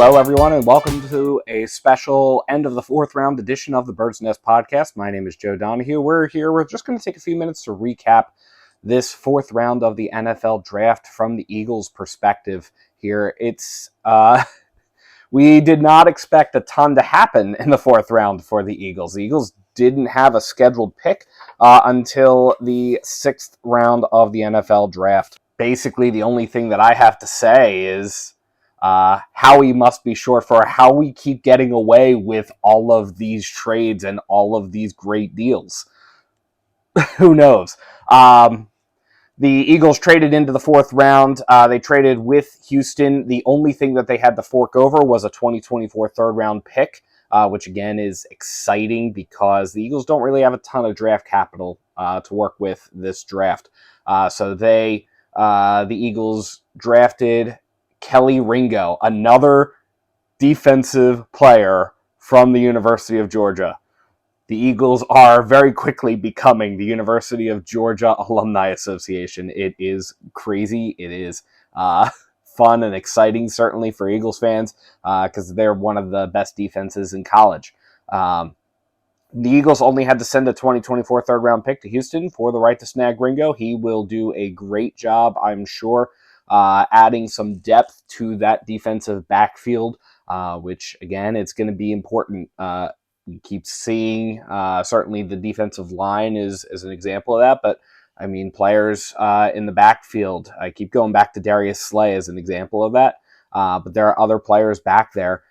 Hello, everyone, and welcome to a special end of the fourth round edition of the Bird's Nest podcast. My name is Joe Donahue. We're just going to take a few minutes to recap this fourth round of the NFL draft from the Eagles' perspective here. We did not expect a ton to happen in the fourth round for the Eagles. The Eagles didn't have a scheduled pick until the sixth round of the NFL draft. Basically, the only thing that I have to say is Howie must be short for how we keep getting away with all of these trades and all of these great deals. Who knows? The Eagles traded into the fourth round. They traded with Houston. The only thing that they had to fork over was a 2024 third-round pick, which, again, is exciting because the Eagles don't really have a ton of draft capital to work with this draft. So the Eagles drafted Kelly Ringo, another defensive player from the University of Georgia. The Eagles are very quickly becoming the University of Georgia Alumni Association. It is crazy. It is fun and exciting, certainly for Eagles fans, because they're one of the best defenses in college. The Eagles only had to send a 2024 third-round pick to Houston for the right to snag Ringo. He will do a great job, I'm sure, adding some depth to that defensive backfield, which, again, it's going to be important. We keep seeing, certainly the defensive line is an example of that, but I mean, players in the backfield, I keep going back to Darius Slay as an example of that, but there are other players back there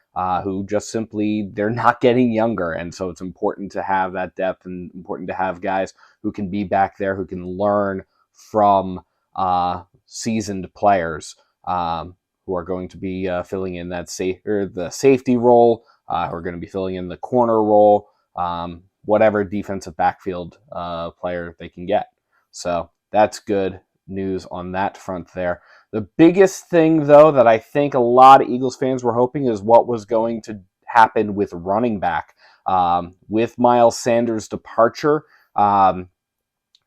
who just simply, they're not getting younger, and so it's important to have that depth and important to have guys who can be back there, who can learn from seasoned players who are going to be filling in that the safety role, who are going to be filling in the corner role, whatever defensive backfield player they can get. So that's good news on that front there. The biggest thing, though, that I think a lot of Eagles fans were hoping is what was going to happen with running back. With Miles Sanders' departure,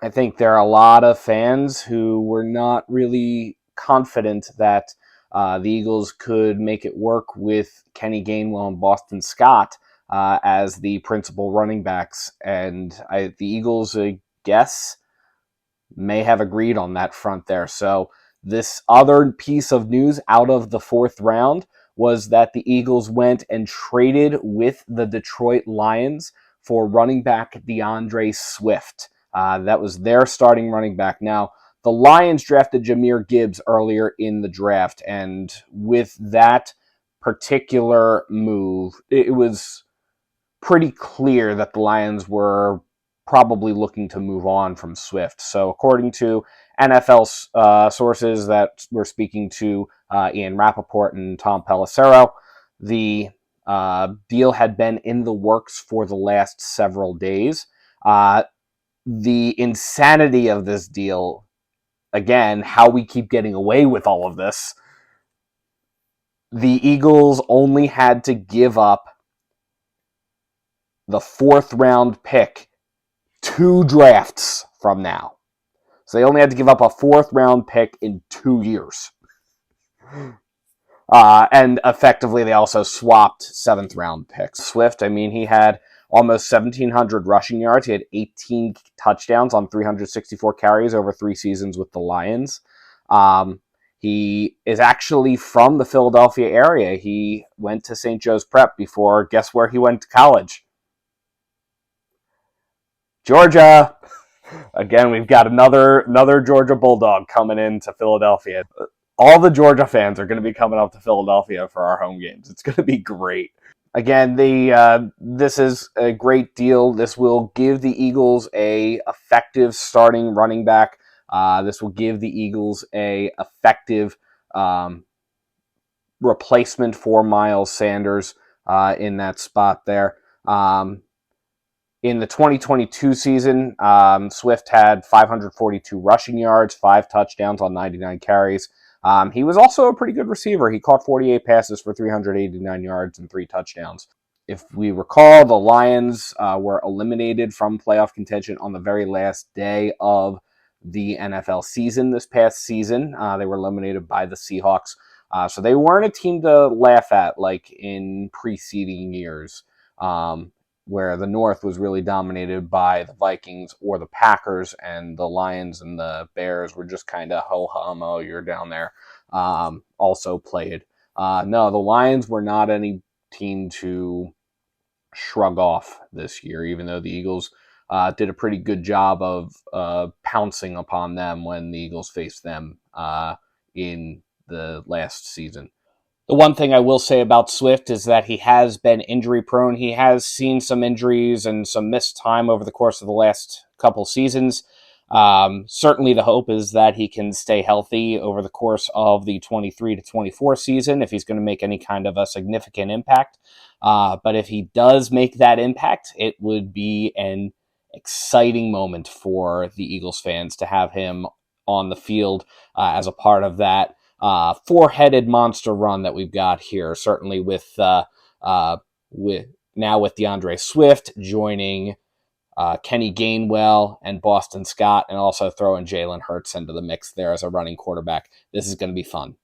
I think there are a lot of fans who were not really confident that the Eagles could make it work with Kenny Gainwell and Boston Scott as the principal running backs. And the Eagles, I guess, may have agreed on that front there. So this other piece of news out of the fourth round was that the Eagles went and traded with the Detroit Lions for running back DeAndre Swift. That was their starting running back. Now, the Lions drafted Jahmyr Gibbs earlier in the draft, and with that particular move, it was pretty clear that the Lions were probably looking to move on from Swift. So according to NFL sources that we're speaking to, Ian Rappaport and Tom Pelissero, the deal had been in the works for the last several days. The insanity of this deal, again, how we keep getting away with all of this, the Eagles only had to give up the fourth round pick 2 drafts from now. So they only had to give up a fourth round pick in 2 years. And effectively, they also swapped 7th round picks. Swift, I mean, he had almost 1,700 rushing yards. He had 18 touchdowns on 364 carries over 3 seasons with the Lions. He is actually from the Philadelphia area. He went to St. Joe's Prep before, guess where he went to college? Georgia. Again, we've got another Georgia Bulldog coming into Philadelphia. All the Georgia fans are going to be coming up to Philadelphia for our home games. It's going to be great. Again, this is a great deal. This will give the Eagles a effective starting running back. This will give the Eagles a effective replacement for Miles Sanders in that spot there. In the 2022 season, Swift had 542 rushing yards, 5 touchdowns on 99 carries. He was also a pretty good receiver. He caught 48 passes for 389 yards and 3 touchdowns. If we recall, the Lions were eliminated from playoff contention on the very last day of the NFL season this past season. They were eliminated by the Seahawks So they weren't a team to laugh at like in preceding years, where the North was really dominated by the Vikings or the Packers, and the Lions and the Bears were just kind of ho hum. Oh, you're down there. Also played. No, the Lions were not any team to shrug off this year, even though the Eagles did a pretty good job of pouncing upon them when the Eagles faced them in the last season. The one thing I will say about Swift is that he has been injury prone. He has seen some injuries and some missed time over the course of the last couple seasons. Certainly, the hope is that he can stay healthy over the course of the 23 to 24 season if he's going to make any kind of a significant impact. But if he does make that impact, it would be an exciting moment for the Eagles fans to have him on the field as a part of that four-headed monster run that we've got here. Certainly with now with DeAndre Swift joining Kenny Gainwell and Boston Scott, and also throwing Jalen Hurts into the mix there as a running quarterback. This is going to be fun.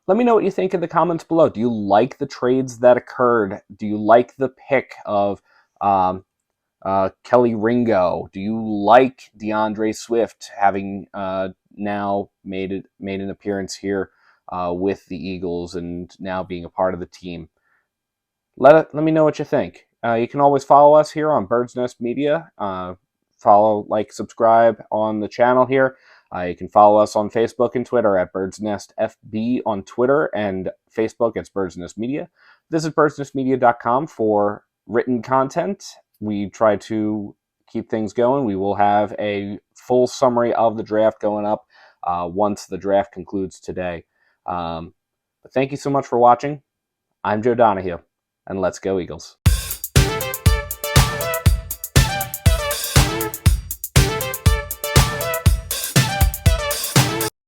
Let me know what you think in the comments below. Do you like the trades that occurred? Do you like the pick of Kelly Ringo? Do you like DeAndre Swift having now made an appearance here with the Eagles and now being a part of the team? Let me know what you think. You can always follow us here on Bird's Nest Media. Follow, like, subscribe on the channel here. You can follow us on Facebook and Twitter at Bird's Nest FB on Twitter, and Facebook it's Bird's Nest Media. Visit birdsnestmedia.com for written content. We try to keep things going. We will have a full summary of the draft going up once the draft concludes today. But thank you so much for watching. I'm Joe Donahue, and let's go Eagles.